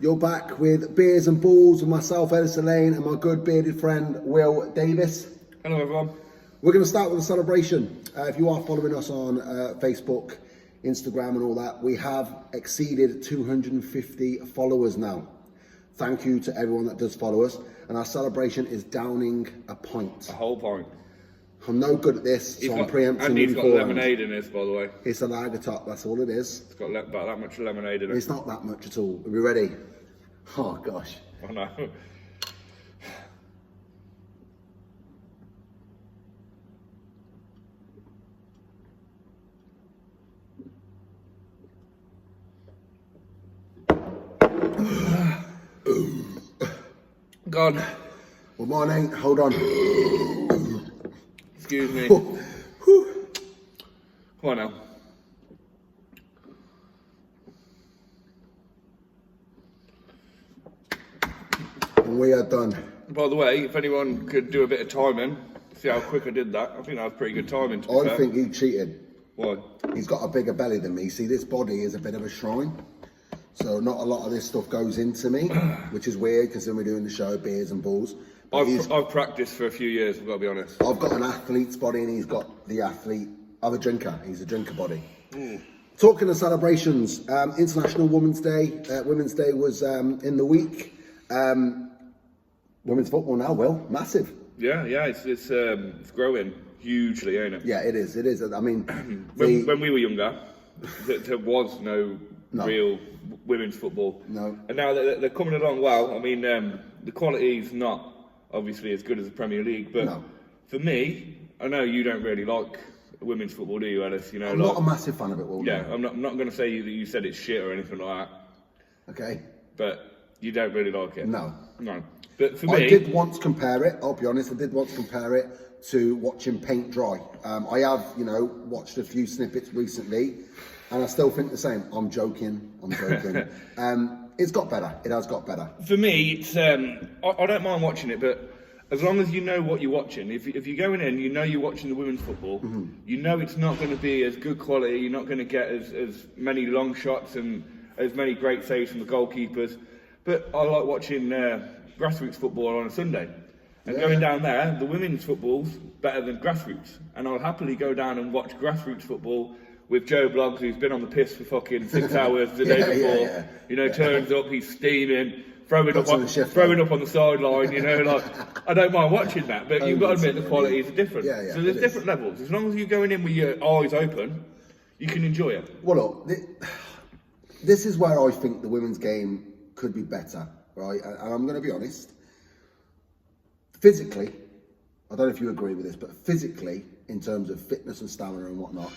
You're back with Beers and Balls with myself, Edison Lane, and my good bearded friend, Will Davis. Hello, everyone. We're going to start with a celebration. If you are following us on Facebook, Instagram and all that, we have exceeded 250 followers now. Thank you to everyone that does follow us. And our celebration is downing a pint. A whole pint. I'm no good at this, so I'm preempting. And he's got lemonade in this, by the way. It's a lager top, that's all it is. It's got about that much lemonade in it. It's not that much at all. Are we ready? Oh, gosh. I know. God. Good morning. Hold on. Excuse me. Come on now. And we are done. By the way, if anyone could do a bit of timing, see how quick I did that. I think that was pretty good timing, to be fair. I think he cheated. Why? He's got a bigger belly than me. See, this body is a bit of a shrine. So not a lot of this stuff goes into me, which is weird because then we're doing the show, Beers and Balls. I've practiced for a few years, I've got to be honest. I've got an athlete's body and he's got the athlete of a drinker. He's a drinker body. Talking of celebrations, International Women's Day. Women's Day was in the week. Women's football now, Will, massive. Yeah, it's growing hugely, ain't it? Yeah, it is. It is. I mean, when we were younger, there was no real women's football. No. And now they're coming along well. I mean, the quality is not obviously as good as the Premier League, but for me, I know you don't really like women's football, do you, Ellis? You know, I'm not a massive fan of it, Will. Yeah, I'm not going to say that you said it's shit or anything like that. Okay. But you don't really like it. No. But for me, I did once compare it. I'll be honest. I did once compare it to watching paint dry. I have, watched a few snippets recently, and I still think the same. I'm joking. It's got better. It has got better. For me, it's I don't mind watching it, but as long as you know what you're watching, if you're going in, you know you're watching the women's football, you know it's not going to be as good quality, you're not going to get as many long shots and as many great saves from the goalkeepers. But I like watching grassroots football on a Sunday. And going down there, the women's football's better than grassroots. And I'll happily go down and watch grassroots football with Joe Bloggs, who's been on the piss for fucking 6 hours the day before. Turns up, he's steaming, throwing up on the sideline. I don't mind watching that, but you've got to admit the quality is different. So there's different levels. As long as you're going in with your eyes open, you can enjoy it. Well, look, this is where I think the women's game could be better, right? And I'm going to be honest. Physically, I don't know if you agree with this, but physically, in terms of fitness and stamina and whatnot,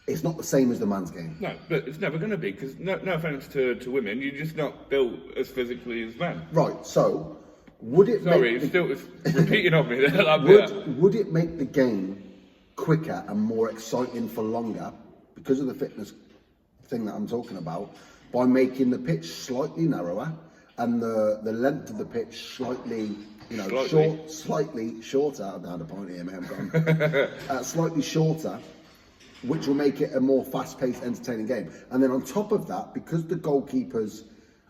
it's not the same as the man's game. No, but it's never going to be, because no offence to women, you're just not built as physically as men. Right, so would it it's repeating on me there. Would it make the game quicker and more exciting for longer, because of the fitness thing that I'm talking about, by making the pitch slightly narrower and the length of the pitch slightly shorter. I've had a point here, man. I'm gone. Slightly shorter, which will make it a more fast-paced, entertaining game. And then on top of that, because the goalkeepers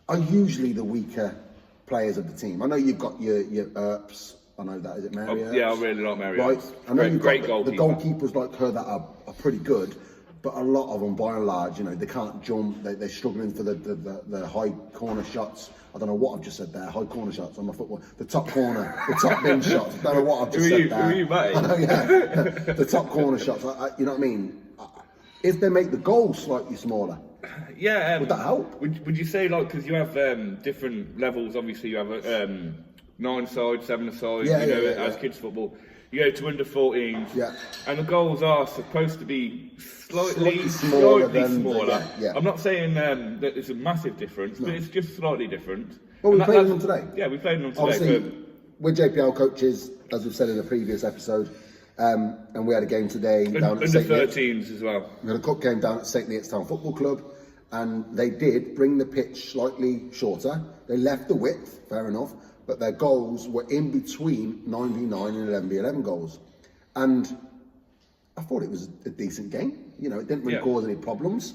are usually the weaker players of the team. I know you've got your Earps. I know that, is it Mary Earps? Yeah, I really like Mary Right. Earps. I know you've got the goalkeeper. goalkeepers like her that are pretty good. But a lot of them, by and large, they can't jump. They're struggling for the high corner shots. I don't know what I've just said there. High corner shots on my football. The top corner, the top bin shots. I don't know what I've just said there. Who are you, mate? I know, yeah. The top corner shots. You know what I mean? If they make the goal slightly smaller, would that help? Would you say, because you have different levels? Obviously, you have 9-a-side, 7-a-side. As kids football. You go to under 14s, and the goals are supposed to be slightly smaller. I'm not saying that it's a massive difference, but it's just slightly different. Well, we played them today. Yeah, we played them today. Obviously, we're JPL coaches, as we've said in a previous episode, and we had a game today down at St. Under 13s as well. We had a cup game down at St. Neots Town Football Club, and they did bring the pitch slightly shorter. They left the width, fair enough, but their goals were in between 9v9 and 11v11 goals. And I thought it was a decent game. It didn't really cause any problems,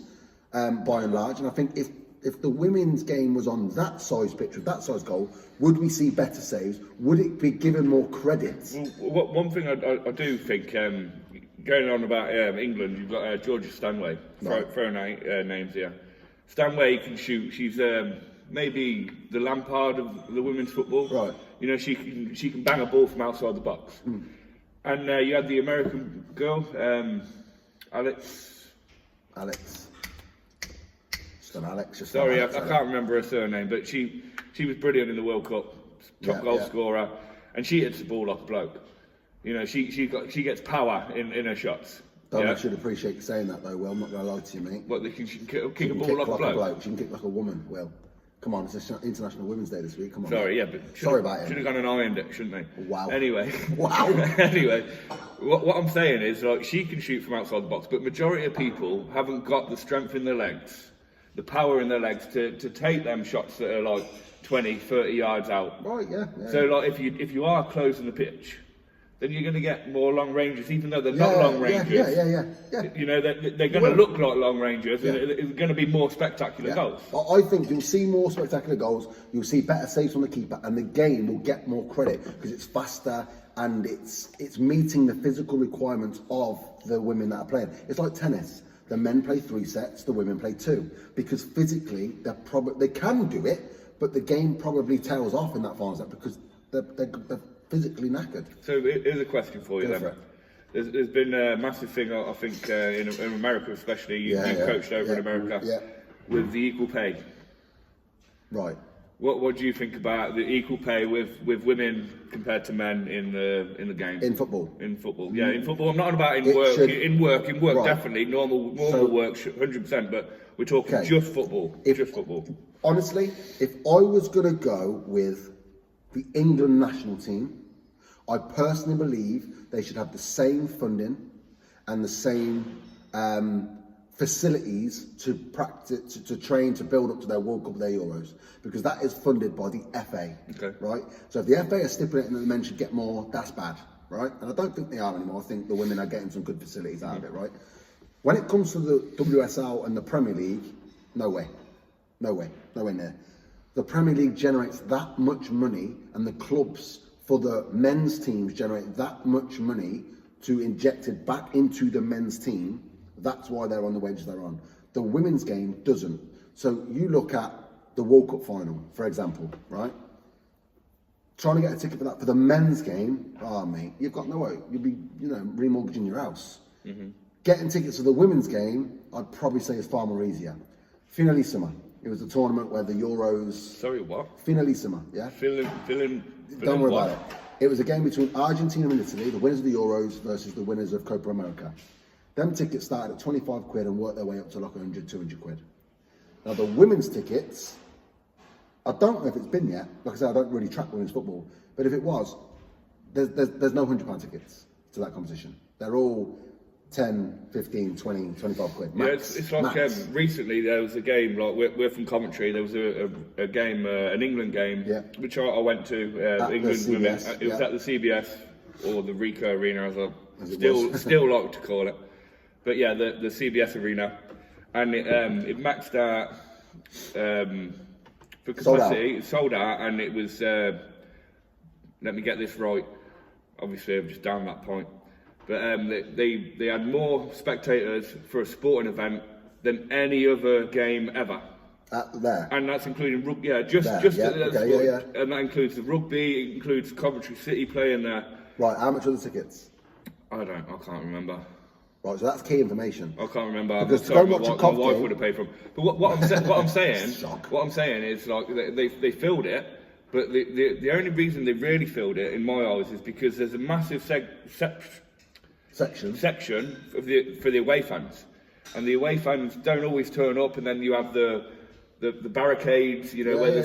by and large. And I think if if the women's game was on that size pitch with that size goal, would we see better saves? Would it be given more credit? Well, one thing I do think, going on about England, you've got Georgia Stanway, throwing out names here. Stanway can shoot. She's maybe the Lampard of the women's football. Right. You know, she can bang a ball from outside the box. And you had the American girl, Alex. Sorry, I can't remember her surname, but she was brilliant in the World Cup, top goal scorer, and she hits the ball like a bloke. You know, she gets power in her shots. Dominic should appreciate you saying that though. Well, I'm not going to lie to you, mate. What, she can kick a ball like a bloke? She can kick like a woman. Well, come on, it's International Women's Day this week. Come on. Sorry, yeah, but sorry about it. Should have gone and ironed it, shouldn't they? Wow. Anyway. Wow. Anyway, what I'm saying is, like, she can shoot from outside the box, but majority of people haven't got the strength in their legs, the power in their legs to take them shots that are like 20, 30 yards out. Right, yeah. So, like, if you are closing the pitch, then you're going to get more long ranges, even though they're not long ranges. Yeah. You know, they're going to look like long ranges, and it's going to be more spectacular goals. I think you'll see more spectacular goals, you'll see better saves from the keeper, and the game will get more credit because it's faster and it's meeting the physical requirements of the women that are playing. It's like tennis. The men play 3 sets, the women play 2, because physically they can do it, but the game probably tails off in that final set because they're physically knackered. So here's a question for you then. There's been a massive thing, I think, in America especially. You coached over in America with the equal pay. Right. What do you think about the equal pay with women compared to men in the game? In football. In football, yeah. In football, I'm not about in work. In work, right. Definitely normal work, 100%. But we're talking just football. Just football. Honestly, if I was going to go with the England national team, I personally believe they should have the same funding and the same facilities to practice, to train, to build up to their World Cup, their Euros, because that is funded by the FA, right? So if the FA are stipulating that the men should get more, that's bad, right? And I don't think they are anymore. I think the women are getting some good facilities out of it, right? When it comes to the WSL and the Premier League, no way near. The Premier League generates that much money, and the clubs for the men's teams generate that much money to inject it back into the men's team. That's why they're on the wages they're on. The women's game doesn't. So you look at the World Cup final, for example, right? Trying to get a ticket for that for the men's game, mate, you've got no way. You'll be, remortgaging your house. Getting tickets for the women's game, I'd probably say is far more easier. Finalissima. It was a tournament where the Euros... Sorry, what? Finalissima, yeah? Don't worry about it. It was a game between Argentina and Italy, the winners of the Euros versus the winners of Copa America. Them tickets started at 25 quid and worked their way up to like 100, 200 quid. Now the women's tickets, I don't know if it's been yet, like I said, I don't really track women's football, but if it was, there's no £100 tickets to that competition. They're all 10, 15, 20, 25 quid. Max, it's like recently there was a game, like we're from Coventry, there was a game, an England game, which I went to, England women. It was at the CBS, or the Ricoh Arena as I still like to call it. But yeah, the CBS Arena. And it maxed out for capacity, sold out, and it was, let me get this right, obviously I'm just down that point. But they had more spectators for a sporting event than any other game ever. There. And that's including rugby. Yeah, and that includes the rugby. It includes Coventry City playing there. Right. How much are the tickets? I can't remember. Right. So that's key information. I can't remember. Because my wife would have paid for them. But what I'm saying is like they filled it. But the only reason they really filled it, in my eyes, is because there's a massive section for the away fans, and the away fans don't always turn up, and then you have the barricades, where the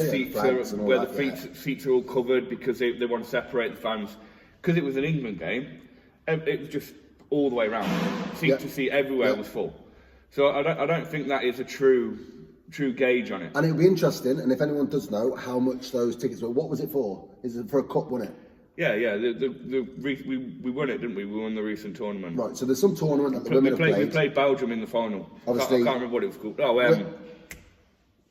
seats are all covered because they want to separate the fans. Because it was an England game, it was just all the way around, seat to seat, everywhere was full. So I don't think that is a true gauge on it. And it'll be interesting, and if anyone does know how much those tickets were, what was it for? Is it for a cup, wasn't it? Yeah. We won it, didn't we? We won the recent tournament. Right. So there's some tournament that the women have played. We played Belgium in the final. Obviously, I can't remember what it was called. Oh,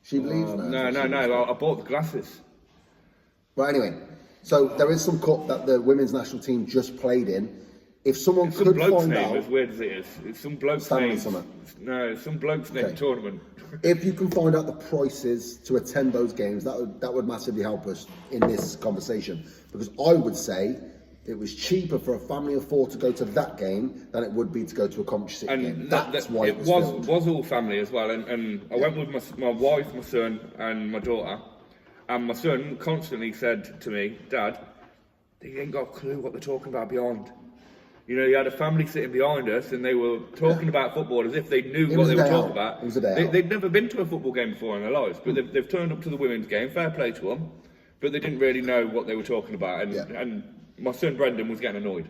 She believes No, I bought the glasses. But anyway, so there is some cup that the women's national team just played in. If someone Some could bloke's find name, out, as weird as it is. It's some bloke's Stanley name. Summit. No, it's some bloke's name tournament. if you can find out the prices to attend those games, that would massively help us in this conversation. Because I would say it was cheaper for a family of 4 to go to that game than it would be to go to a Coventry City game. That's why it was filled. was all family as well, and I went with my wife, my son, and my daughter. And my son constantly said to me, "Dad, they ain't got a clue what they're talking about beyond." You know, you had a family sitting behind us, and they were talking about football as if they knew what they were talking about. It was a day out. They'd never been to a football game before in their lives, but they've turned up to the women's game. Fair play to them, but they didn't really know what they were talking about. And my son Brendan was getting annoyed.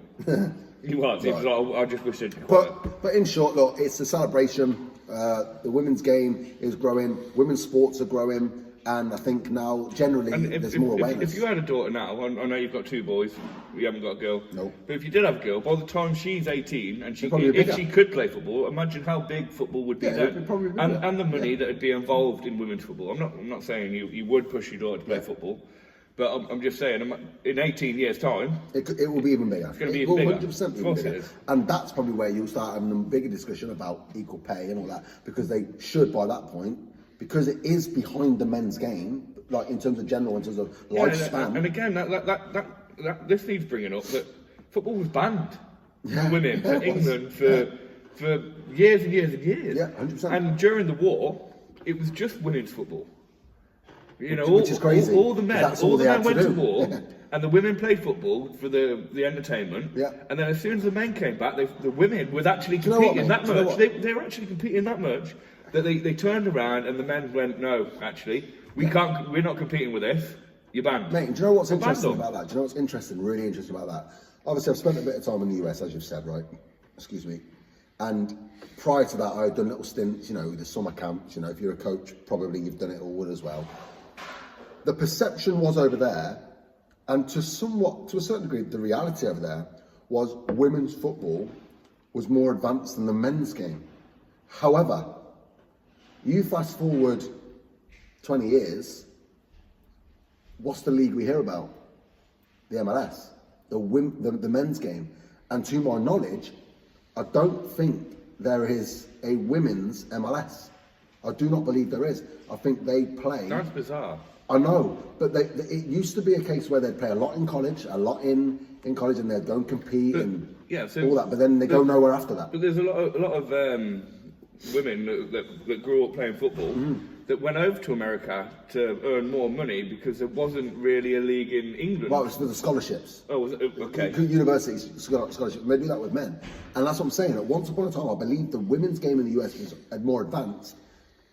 He was. He was like, I just wish they'd be quiet. But in short, look, it's a celebration. The women's game is growing. Women's sports are growing. And I think now, generally, there's more awareness. If you had a daughter now, I know you've got 2 boys, you haven't got a girl. No. But if you did have a girl, by the time she's 18 and if she could play football, imagine how big football would be then. Probably be and the money that would be involved in women's football. I'm not saying you would push your daughter to play football, but I'm just saying in 18 years' time, it will be even bigger. It's going to be even bigger. 100% be even bigger. And that's probably where you'll start having a bigger discussion about equal pay and all that, because they should by that point, because it is behind the men's game. Like in terms of lifespan. And again, this needs bringing up that football was banned for women for England for years and years and years. Yeah, 100%. And during the war, it was just women's football. You know, which is crazy. All the men went to war, Yeah. and the women played football for the entertainment. Yeah. And then as soon as the men came back, the women was actually competing that much. They were actually competing that much that they turned around and the men went, no, actually. We're not competing with this. You're banned. Mate, do you know what's interesting about that? Do you know what's really interesting about that? Obviously, I've spent a bit of time in the US, as you've said, right? Excuse me. And prior to that, I had done little stints, the summer camps. If you're a coach, probably you've done it all as well. The perception was over there, and to a certain degree, the reality over there was women's football was more advanced than the men's game. However, you fast forward 20 years, what's the league we hear about? The MLS, the men's game. And to my knowledge, I don't think there is a women's MLS. I do not believe there is. I think they play... That's bizarre. I know, but it used to be a case where they'd play a lot in college, in college, and they'd go and compete all that, but then they go nowhere after that. But there's a lot of women that grew up playing football that went over to America to earn more money because there wasn't really a league in England. Well, it's with the scholarships. Oh, was it? Okay. Universities, scholarships, they do that with men. And that's what I'm saying. At once upon a time, I believe the women's game in the US was more advanced,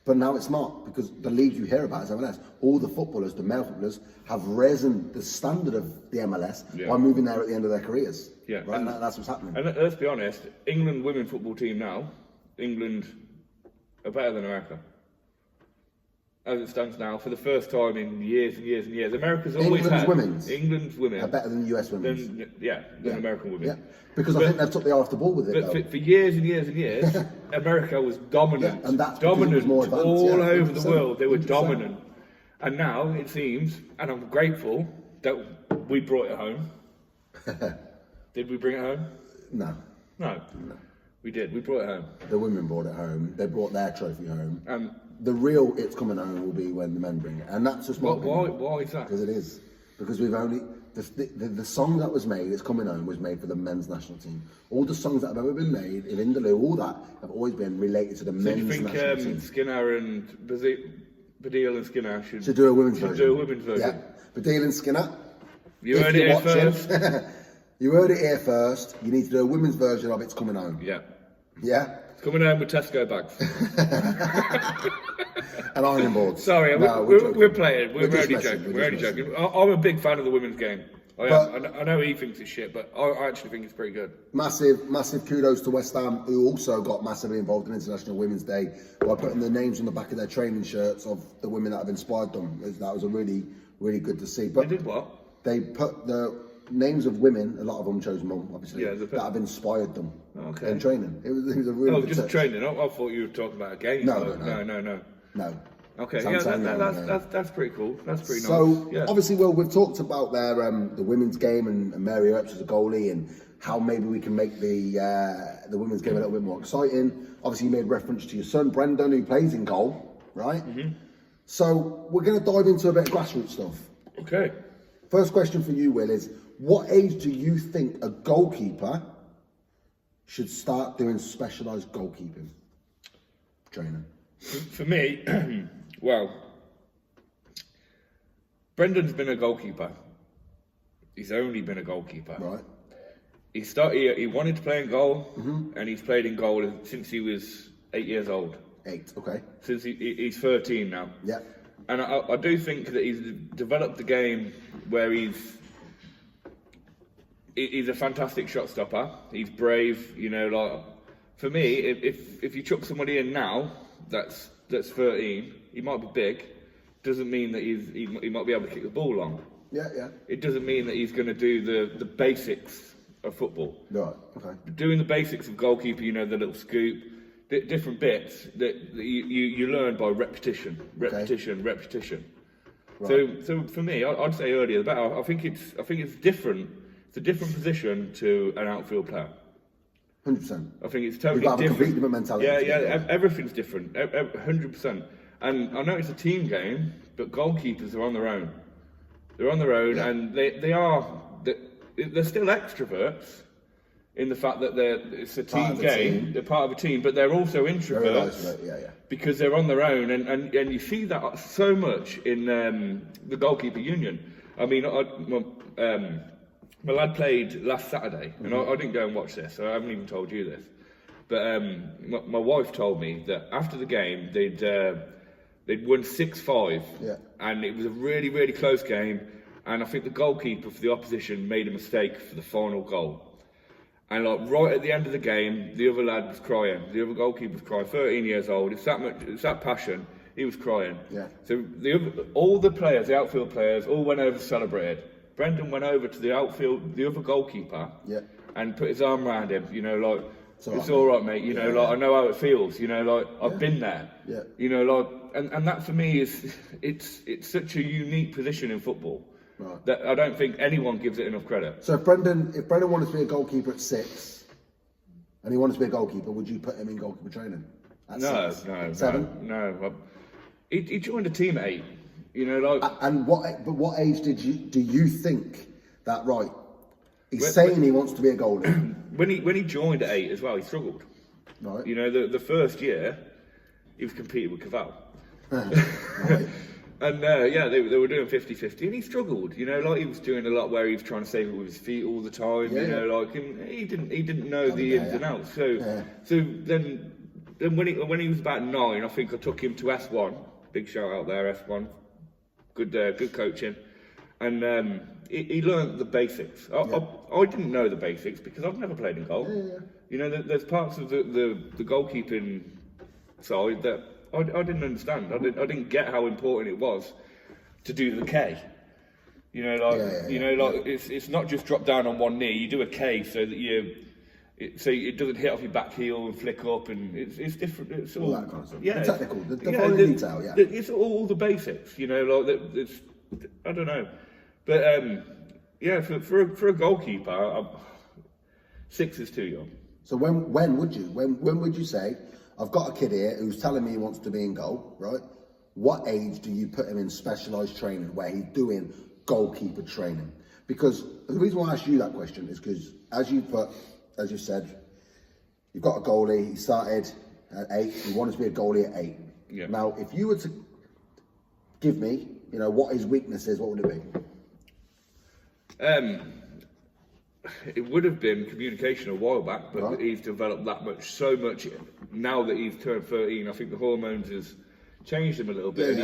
but now it's not, because the league you hear about is MLS. All the footballers, the male footballers, have risen the standard of the MLS by moving there at the end of their careers. Yeah. Right? And that's what's happening. And let's be honest, England women football team now, England are better than America. As it stands now, for the first time in years and years and years. America's always England's women are better than US women's. Than American women. Yeah, because I think they've took the eye off the ball with it. But for years and years and years, America was dominant. And that's dominant more advanced, all over the 100%, world. They were 100%. dominant. And now it seems, and I'm grateful, that we brought it home. Did we bring it home? No. We did. We brought it home. The women brought it home. They brought their trophy home. The real it's coming home will be when the men bring it, and that's just my opinion. Why is that? Because it is. Because we've only the song that was made, It's Coming Home, was made for the men's national team. All the songs that have ever been made in Indaloo, all that have always been related to the men's national team. Do you think Skinner and Badil and Skinner should do a women's version? Do a women's version. Yeah, Badil and Skinner. You heard it here first. You heard it here first. You need to do a women's version of It's Coming Home. Yeah. Yeah. It's coming home with Tesco bags. And ironing boards. Sorry, we're playing. We're only joking. We're only joking. I'm a big fan of the women's game. I know he thinks it's shit, but I actually think it's pretty good. Massive kudos to West Ham, who also got massively involved in International Women's Day by putting the names on the back of their training shirts of the women that have inspired them. That was a really, really good to see. But they did what? They put the names of women, a lot of them chose mum, obviously, that have inspired them in training. It was a really good just training. I thought you were talking about a game. No. Okay, San yeah, Antonio, that's pretty cool. That's pretty So nice. Yeah. obviously, Will, we've talked about their the women's game and Mary Earps as a goalie, and how maybe we can make the women's game a little bit more exciting. Obviously, you made reference to your son Brendan, who plays in goal, right? So we're going to dive into a bit of grassroots stuff. Okay. First question for you, Will, is what age do you think a goalkeeper should start doing specialised goalkeeping training? For me, well, Brendan's been a goalkeeper. He's only been a goalkeeper. Right. He wanted to play in goal, and he's played in goal since he was 8 years old. 8, okay. Since he's 13 now. Yeah. And I do think that he's developed the game where he's a fantastic shot stopper. He's brave, you know. Like for me, if you chuck somebody in now that's 13, he might be big. Doesn't mean that he might be able to kick the ball long. Yeah, yeah. It doesn't mean that he's going to do the basics of football. Right. Okay. Doing the basics of goalkeeper, you know, the little scoop, different bits that you learn by repetition. Repetition. Right. So for me, I'd say earlier the better. I think it's different. It's a different position to an outfield player. 100%. I think it's totally You've got a different. completely different mentality. Yeah. Everything's different. 100%. And I know it's a team game, but goalkeepers are on their own. They're on their own, and they're still extroverts in the fact that it's a team game. They're part of a team, but they're also introverts because they're on their own, and you see that so much in the goalkeeper union. I mean, my lad played last Saturday, and I didn't go and watch this, so I haven't even told you this. But my wife told me that after the game, they'd won 6-5, and it was a really, really close game. And I think the goalkeeper for the opposition made a mistake for the final goal. And like right at the end of the game, the other lad was crying. The other goalkeeper was crying. 13 years old. It's that passion. He was crying. Yeah. So all the players, the outfield players, all went over to celebrate. Brendan went over to the outfield, the other goalkeeper, and put his arm around him. You know, like it's all right, mate. You know, like I know how it feels. You know, like I've been there. Yeah. You know, like and that for me is it's such a unique position in football. Right. That I don't think anyone gives it enough credit. So if Brendan wanted to be a goalkeeper at 6, and he wanted to be a goalkeeper, would you put him in goalkeeper training? At no, 6? No, 7? No. He joined a team at 8. You know, like. And what age do you think that right? He's saying he wants to be a goalie. When he joined at 8 as well, he struggled. Right. You know, the first year, he was competing with Cavall. Right. And they were doing 50-50, and he struggled. You know, like he was doing a lot where he was trying to save it with his feet all the time. You know, like and he didn't know the ins and outs. So then when he was about 9, I think I took him to S1. Big shout out there, S1. Good coaching, and he learned the basics. I didn't know the basics because I've never played in goal. You know, there's parts of the goalkeeping side that I didn't understand. I didn't get how important it was to do the K. You know, like it's not just drop down on one knee. You do a K so that so it doesn't hit off your back heel and flick up, and it's different. It's all that kind of stuff. Yeah, the technical, the fine detail. Yeah, it's all the basics. You know, like it's I don't know, but for a goalkeeper, 6 is too young. So when would you say? I've got a kid here who's telling me he wants to be in goal, right? What age do you put him in specialised training where he's doing goalkeeper training? Because the reason why I asked you that question is because, as you said, you've got a goalie, he started at 8, he wanted to be a goalie at 8. Yeah. Now, if you were to give me, you know, what his weakness is, what would it be? It would have been communication a while back, but he's developed so much now that he's turned 13. I think the hormones has changed him a little bit.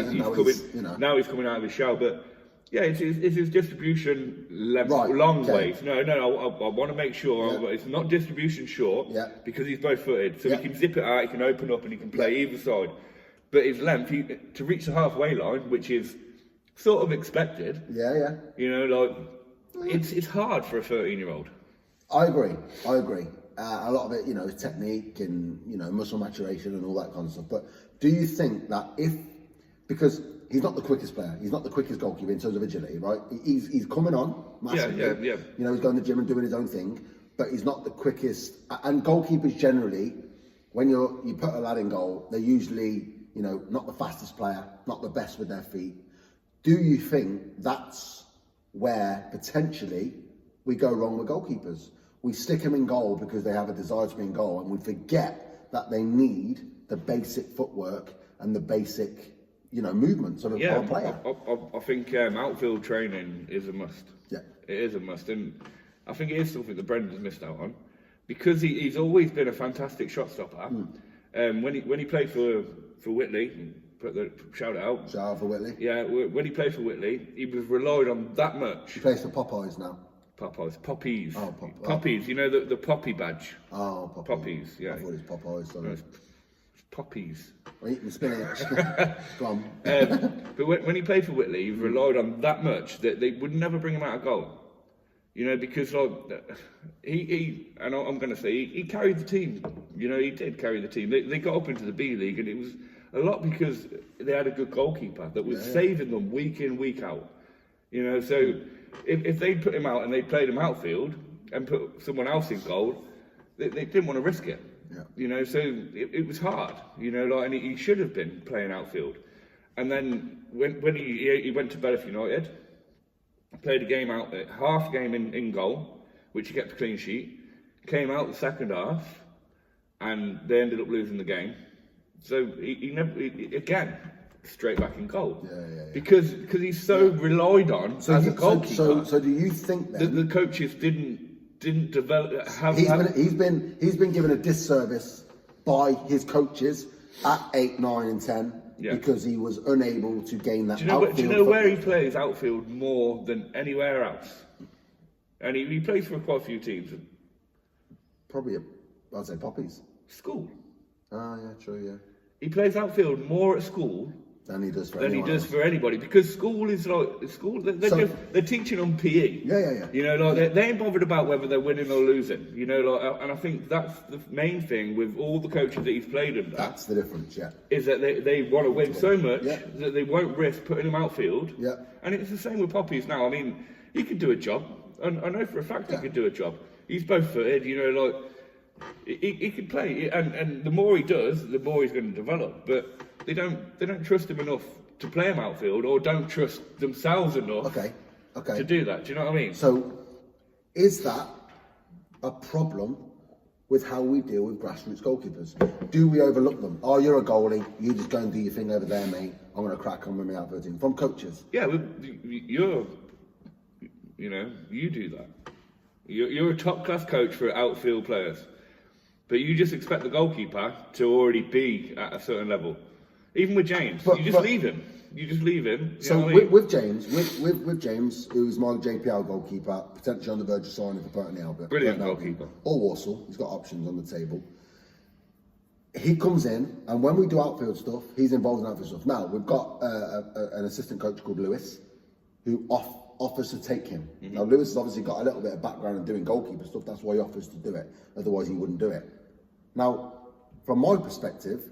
Now he's coming out of his shell. But yeah, it's his distribution length, ways. No, I want to make sure it's not distribution short because he's both footed, so he can zip it out, he can open up, and he can play either side. But his length, to reach the halfway line, which is sort of expected. Yeah. You know, like. It's hard for a 13-year-old. I agree. A lot of it, you know, is technique and, you know, muscle maturation and all that kind of stuff. But do you think that if because he's not the quickest player. He's not the quickest goalkeeper in terms of agility, right? He's coming on massively. Yeah. You know, he's going to the gym and doing his own thing, but he's not the quickest. And goalkeepers generally, when you put a lad in goal, they're usually, you know, not the fastest player, not the best with their feet. Do you think that's where potentially we go wrong with goalkeepers? We stick them in goal because they have a desire to be in goal, and we forget that they need the basic footwork and the basic, you know, movements of a player. I think outfield training is a must. Yeah, it is a must, and I think it is something that Brendan's missed out on, because he's always been a fantastic shot stopper. When he played for Whitley, put the shout out for Whitley. Yeah, when he played for Whitley, he was relied on that much. He plays for Popeyes now. Poppies. Oh, Poppies. You know the poppy badge. Oh, Poppies. Yeah. I thought it was Popeyes. Sorry. No, it's poppies. I'm eating spinach. Go on. But when he played for Whitley, he was relied on that much that they would never bring him out of goal. You know, because like and I'm going to say he carried the team. You know, he did carry the team. They got up into the B League, and it was a lot because they had a good goalkeeper that was saving them week in, week out. You know, so if they'd put him out and they played him outfield and put someone else in goal, they didn't want to risk it. Yeah. You know, so it was hard. You know, like, and he should have been playing outfield. And then when he went to Bellevue United, played a game out, half game in goal, which he kept a clean sheet, came out the second half, and they ended up losing the game. So he never, again, straight back in goal. Yeah. Because he's so relied on as a goalkeeper. So do you think then the coaches didn't develop? He's been given a disservice by his coaches at 8, 9, and 10 because he was unable to gain that. Do you know where he plays outfield more than anywhere else? And he plays for quite a few teams. Probably, I'd say Poppies. School. Ah, yeah, true, yeah. He plays outfield more at school than he does for anybody, because school is like school. They're teaching on PE. Yeah. You know, like they ain't bothered about whether they're winning or losing. You know, like, and I think that's the main thing with all the coaches that he's played under. That's the difference, yeah. Is that they want to win so much that they won't risk putting him outfield. Yeah. And it's the same with Poppies now. I mean, he could do a job. And I know for a fact he could do a job. He's both footed. You know, like. He can play, and the more he does, the more he's going to develop. But they don't trust him enough to play him outfield, or don't trust themselves enough to do that. Do you know what I mean? So, is that a problem with how we deal with grassroots goalkeepers? Do we overlook them? Oh, you're a goalie. You just go and do your thing over there, mate. I'm going to crack on with my outfield team. From coaches. Yeah, you do that. You're a top class coach for outfield players. But you just expect the goalkeeper to already be at a certain level. Even with James, you just leave him. You just leave him. So with James, James, who's my JPL goalkeeper, potentially on the verge of signing for Burton Albert. Brilliant goalkeeper. Or Walsall, he's got options on the table. He comes in, and when we do outfield stuff, he's involved in outfield stuff. Now, we've got an assistant coach called Lewis, who offers to take him. Mm-hmm. Now, Lewis has obviously got a little bit of background in doing goalkeeper stuff. That's why he offers to do it. Otherwise, he wouldn't do it. Now, from my perspective,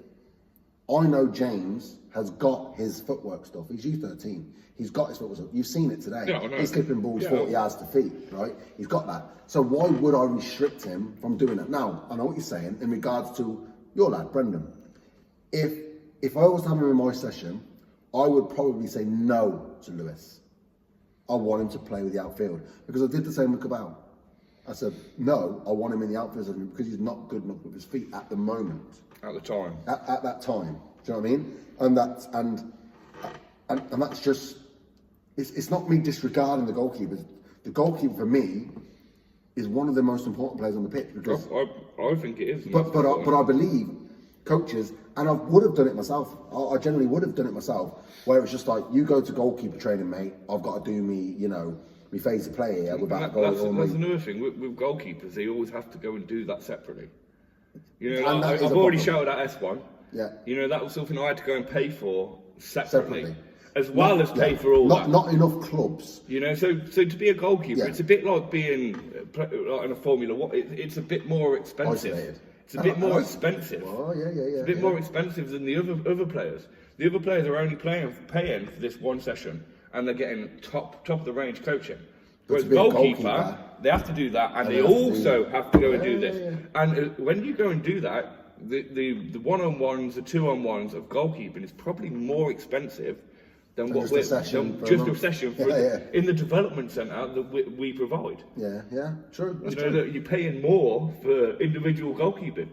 I know James has got his footwork stuff. He's U13. He's got his footwork stuff. You've seen it today. Yeah, he's clipping balls 40 yards to feet, right? He's got that. So why would I restrict him from doing that? Now, I know what you're saying in regards to your lad, Brendan. If I was to have him in my session, I would probably say no to Lewis. I want him to play with the outfield. Because I did the same with Cabal. I said, no, I want him in the outfield because he's not good enough with his feet at the moment. At the time. At that time. Do you know what I mean? And that's just, it's not me disregarding the goalkeepers. The goalkeeper for me is one of the most important players on the pitch because I think it is. But I believe coaches, and I would have done it myself. I generally would have done it myself, where it's just like, you go to goalkeeper training, mate. I've got to do me, my phase of play here without goal. That's another thing with goalkeepers. They always have to go and do that separately. I've already problem. shouted at S1. Yeah. That was something I had to go and pay for separately. As well as pay for all that. Not enough clubs. So to be a goalkeeper, it's a bit like being like in a Formula One. It's a bit more expensive. Isolated. It's a bit more expensive. Oh, yeah. It's a bit more expensive than the other players. The other players are only paying for this one session, and they're getting top of the range coaching. Whereas goalkeeper, they have to do that, and they also have to go and do this. And when you go and do that, the one-on-ones, the two-on-ones of goalkeeping is probably more expensive than what we're just a session for in the development centre that we provide. Yeah, true. That's true. That you're paying more for individual goalkeeping.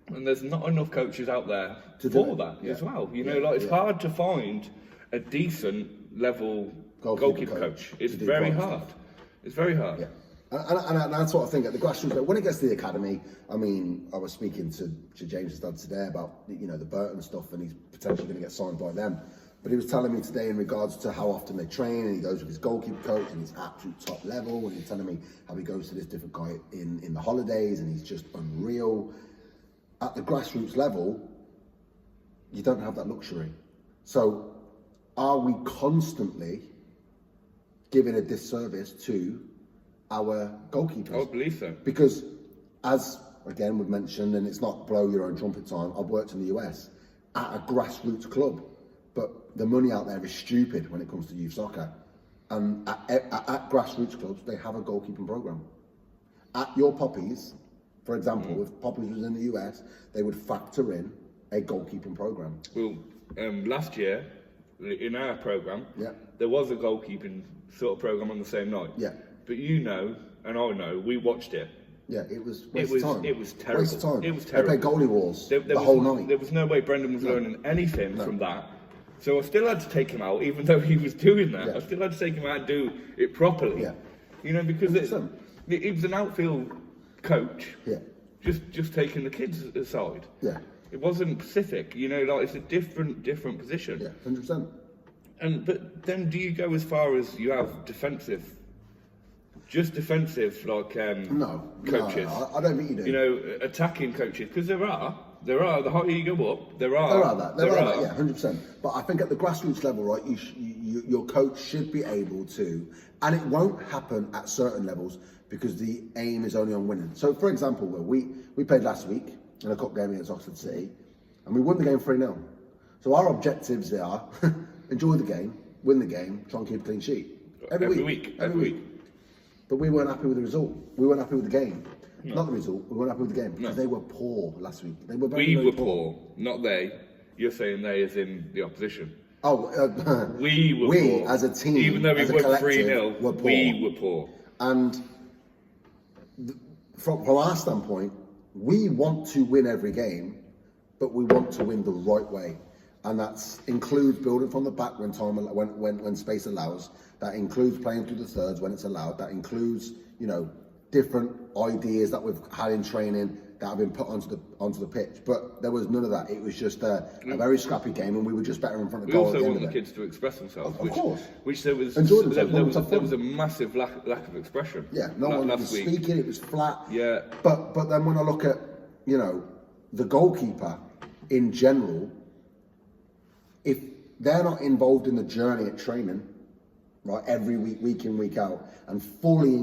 And there's not enough coaches out there for that as well. It's hard to find a decent level goalkeeper coach. It's very hard. It's very hard. Yeah. And that's what I think at the grassroots level. When it gets to the academy, I mean, I was speaking to James's dad today about the Burton stuff, and he's potentially going to get signed by them. But he was telling me today in regards to how often they train, and he goes with his goalkeeper coach, and he's absolute top level, and he's telling me how he goes to this different guy in the holidays, and he's just unreal. At the grassroots level, you don't have that luxury. So are we constantly giving a disservice to our goalkeepers? I believe so. Because, as again we've mentioned, and it's not blow your own trumpet time, I've worked in the US at a grassroots club, but the money out there is stupid when it comes to youth soccer. And at grassroots clubs, they have a goalkeeping program. At your Poppies, for example, if Poppies was in the US, they would factor in a goalkeeping program. Well, last year, in our program, there was a goalkeeping sort of program on the same night. But and I know, we watched it. It was waste of time. It was terrible. Waste of time. It was terrible. They played goalie wars the whole night. There was no way Brendan was learning anything from that. So I still had to take him out, even though he was doing that. I still had to take him out and do it properly. Because he was an outfield coach. Just taking the kids aside. It wasn't Pacific. It's a different position. 100%. But then, do you go as far as you have defensive? Just defensive, coaches. No, I don't think you do. Attacking coaches, because there are. The higher you go up, there are. There are that, 100%. But I think at the grassroots level, right, your coach should be able to, and it won't happen at certain levels because the aim is only on winning. So, for example, we played last week in a cup game against Oxford City, and we won the game 3-0. So our objectives are enjoy the game, win the game, try and keep a clean sheet every week. But we weren't happy with the result. We weren't happy with the game. Not the result. We weren't happy with the game because they were poor last week. They were very poor, not they. You're saying they as in the opposition. We were poor. We as a team, even though we won 3-0, we were poor. And from our standpoint, we want to win every game, but we want to win the right way. And that includes building from the back when space allows. That includes playing through the thirds when it's allowed. That includes, different ideas that we've had in training that have been put onto the pitch. But there was none of that. It was just a very scrappy game, and we were just better in front of goal. We also want the kids to express themselves. Of course. Which there was a massive lack of expression. No one was speaking. It was flat. Yeah. But then when I look at the goalkeeper in general, if they're not involved in the journey at training, right, every week in, week out, and fully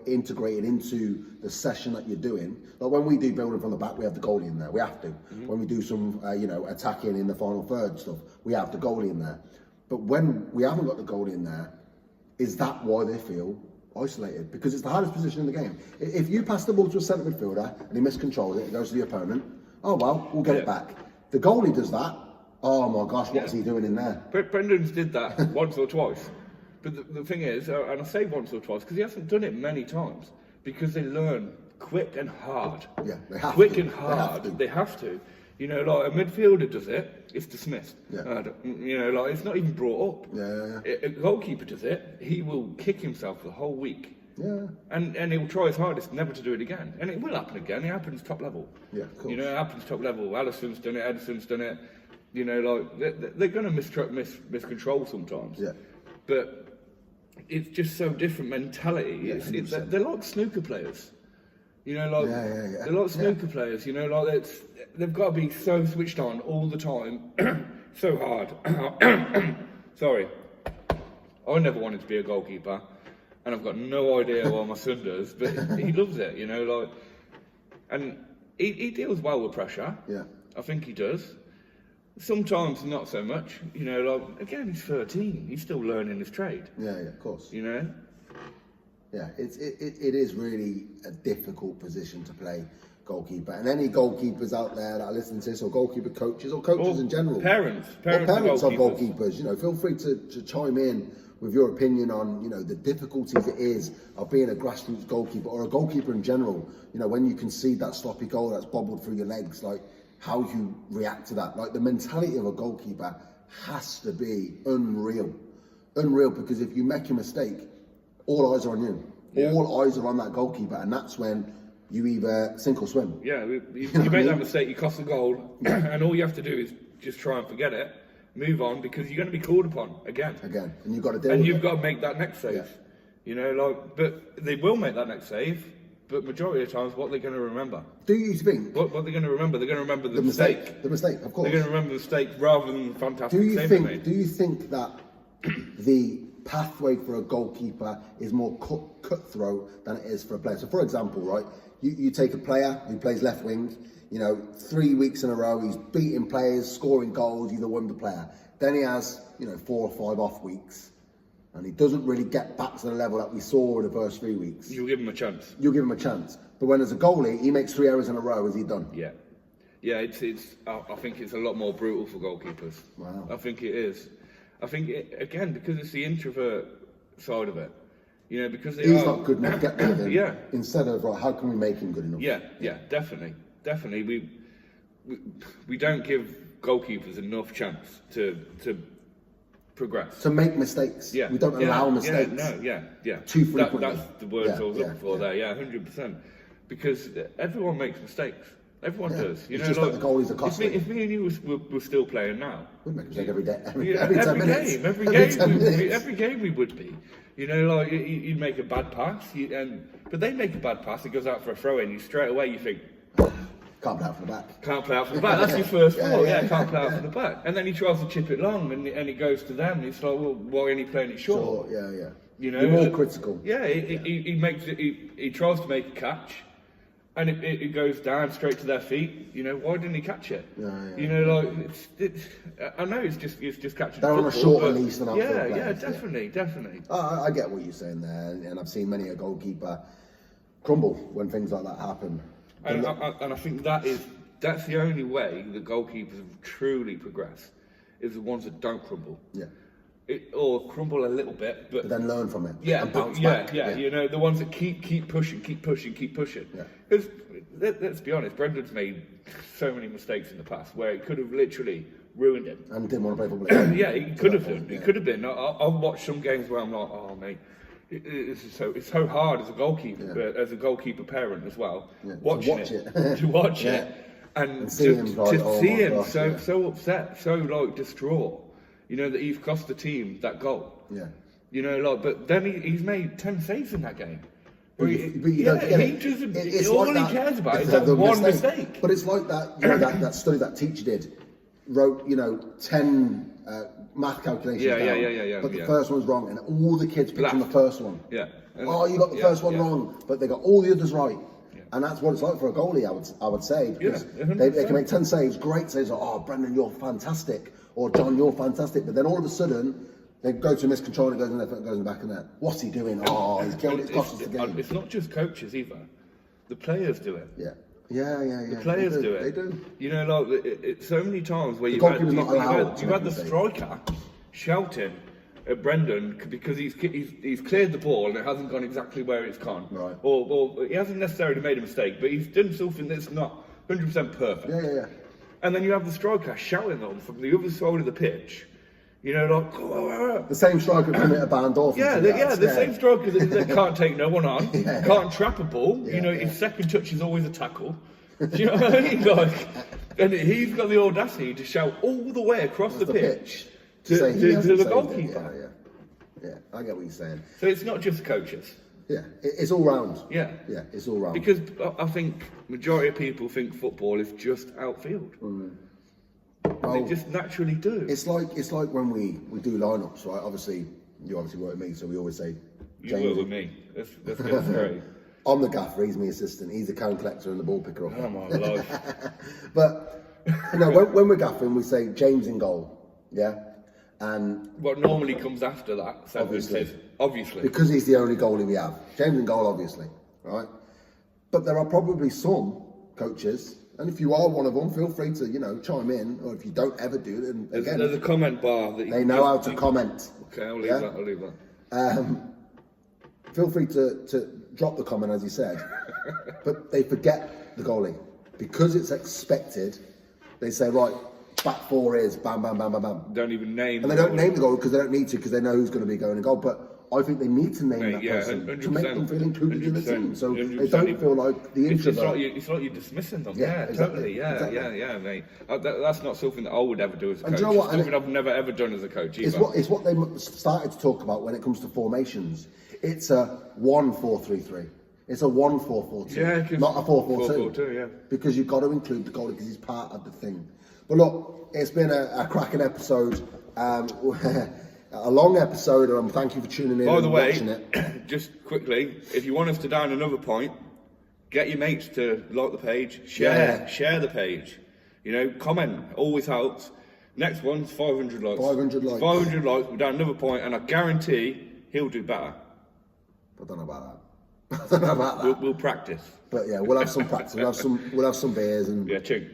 integrated into the session that you're doing, like when we do building from the back, we have the goalie in there. We have to. When we do some, attacking in the final third stuff, we have the goalie in there. But when we haven't got the goalie in there, is that why they feel isolated? Because it's the hardest position in the game. If you pass the ball to a centre midfielder and he miscontrols it, it goes to the opponent, oh well, we'll get it back. The goalie does that. Oh my gosh, what's he doing in there? Brendan's did that once or twice. But the thing is, and I say once or twice, because he hasn't done it many times, because they learn quick and hard. Yeah, they have quick to. and hard. They have to. Like a midfielder does it, it's dismissed. It's not even brought up. A goalkeeper does it, he will kick himself the whole week. And he'll try his hardest never to do it again. And it will happen again. It happens top level. Of course. It happens top level. Alison's done it, Edison's done it. They're going to miscontrol sometimes. But it's just so different mentality. They're like snooker players. They're like snooker players. They've got to be so switched on all the time, so hard. Sorry, I never wanted to be a goalkeeper, and I've got no idea why my son does, but he loves it. And he deals well with pressure. I think he does. Sometimes not so much. You know, like again, he's 13. He's still learning his trade. Yeah, of course. You know. Yeah, it is really a difficult position to play goalkeeper. And any goalkeepers out there that are listening to this, or goalkeeper coaches, or coaches in general, parents of goalkeepers, you know, feel free to chime in with your opinion on, you know, the difficulties it is of being a grassroots goalkeeper or a goalkeeper in general. You know, when you concede that sloppy goal that's bobbled through your legs, like how you react to that. Like the mentality of a goalkeeper has to be unreal, because if you make a mistake, all eyes are on you. Yeah. All eyes are on that goalkeeper, and that's when you either sink or swim. Yeah, you make that mistake, you cost the goal, and all you have to do is just try and forget it, move on, because you're going to be called upon again, and you've got to deal. And you've got to make that next save. Yeah. You know, like, but they will make that next save. But majority of the times, what they're going to remember. Do you think? What they're going to remember? They're going to remember the mistake. The mistake, of course. They're going to remember the mistake rather than the fantastic save they made. Do you think that the pathway for a goalkeeper is more cutthroat than it is for a player? So, for example, right, you take a player who plays left wing. You know, 3 weeks in a row, he's beating players, scoring goals. He's a wonder player. Then he has, you know, 4 or 5 off weeks. And he doesn't really get back to the level that we saw in the first 3 weeks. You'll give him a chance. You'll give him a chance. But when as a goalie, he makes 3 errors in a row, is he done? Yeah. Yeah, I think it's a lot more brutal for goalkeepers. Wow. I think it is. I think, again, because it's the introvert side of it. You know, because he's not good enough, get rid of him. Yeah. Instead of, right, how can we make him good enough? Yeah, definitely. Definitely. We don't give goalkeepers enough chance to progress. To make mistakes. Yeah. We don't allow mistakes. Too frequently. That's the word I was looking for there. Yeah, 100%. Because everyone makes mistakes. Everyone does. You it's know, just like, that the goalies are costly. If me and you were still playing now, we'd make a mistake every day. Every 10 minutes. Game. Every game we would be. You know, like you'd make a bad pass, but they make a bad pass. It goes out for a throw in. You straight away you think, can't play out from the back. Can't play out from the back. That's your first thought. Can't play out from the back. And then he tries to chip it long, and it goes to them. And it's like, well, why ain't he playing it short? Yeah. You know, you're more critical. Yeah, he makes it. He tries to make a catch, and it goes down straight to their feet. You know, why didn't he catch it? You know, like it's. I know it's just catching. They're on a shorter leash than definitely. I get what you're saying there, and I've seen many a goalkeeper crumble when things like that happen. And I think that's the only way the goalkeepers have truly progressed, is the ones that don't crumble. Yeah. Or crumble a little bit, but then learn from it. Yeah, and bounce back. Yeah. You know, the ones that keep pushing. Yeah. Because let's be honest, Brendan's made so many mistakes in the past where it could have literally ruined him. And didn't want to play football again. Yeah, he could have done. It could have been. I've watched some games where I'm like, oh mate. It's so hard as a goalkeeper, but as a goalkeeper parent as well, watching it. To watch it, and see him, so upset, so like distraught, you know, that he's cost the team that goal. Yeah. You know, like, but then he's made 10 saves in that game. But you don't get it. It's all like he cares about is that one mistake. But it's like that, you know, that study that teacher did, wrote, you know, 10 math calculations down, but the first one's wrong, and all the kids picked on the first one. Yeah. You got the first one wrong, but they got all the others right. And that's what it's like for a goalie, I would say, because they can make 10 saves, great saves, like, oh, Brendan, you're fantastic, or John, you're fantastic, but then all of a sudden, they go to miscontrol and it goes in their foot and goes in the back of the net. What's he doing? Oh, he's killed it, it's cost us the game. It's not just coaches either. The players do it. Yeah. The players do it. They do. You know, like, it's so many times where you've had the striker shouting at Brendan because he's cleared the ball and it hasn't gone exactly where it's gone. Right. Or he hasn't necessarily made a mistake, but he's done something that's not 100% perfect. Yeah. And then you have the striker shouting on from the other side of the pitch. You know, like... The same striker commit a band off. The same striker that can't take no one on, can't trap a ball. You know, his second touch is always a tackle. Do you know what I mean? Like, and he's got the audacity to shout all the way across the pitch to the goalkeeper. Yeah, I get what you're saying. So it's not just coaches. Yeah, it's all round. Yeah, it's all round. Because I think majority of people think football is just outfield. They just naturally do. It's like when we do lineups, right? Obviously, you work with me, so we always say. You work with me. That's great. I'm the gaffer. He's my assistant. He's the count collector and the ball picker. Oh my life. But No, when we're gaffing, we say James in goal. Yeah, and What normally comes after that sentence Obviously. is obviously. because he's the only goalie we have, James in goal, obviously, right? But there are probably some coaches, and if you are one of them, feel free to chime in, or if you don't ever do it, and again, There's a comment bar that you they can know how just- to comment. Okay, I'll leave Yeah? that. I'll leave that. Feel free to drop the comment, as you said, but they forget the goalie because it's expected. They say, right, back four is bam, bam, bam, bam, bam, Don't even name. and they don't name the goal because they don't need to, because they know who's going to be going in goal. But I think they need to name Mate, that yeah, person to 100%, make them feel included in the team, so they 100%. don't feel like the It's introvert. like you're dismissing them. Yeah, Yeah, exactly, totally. Yeah, exactly. yeah, mate. That's not something that I would ever do as a And coach. do you know what? It's something I've never ever done as a coach either. It's what they started to talk about when it comes to formations. It's a 1-4-3-3. It's a 1-4-4-2. Yeah, 'cause- not a 4-4-2. 4-4-2, yeah. Because you've got to include the goalie because he's part of the thing. But look, it's been a cracking episode, a long episode, and thank you for tuning in By and the way, watching it. just quickly, if you want us to down another point, get your mates to like the page, share the page. Comment always helps. Next one's 500 likes. 500 likes. 500 likes. We're down another point, and I guarantee he'll do better. I don't know about that. I don't know about that. We'll practice. But yeah, we'll have some practice. We'll have some beers and Yeah, ching.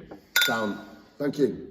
down. Thank you.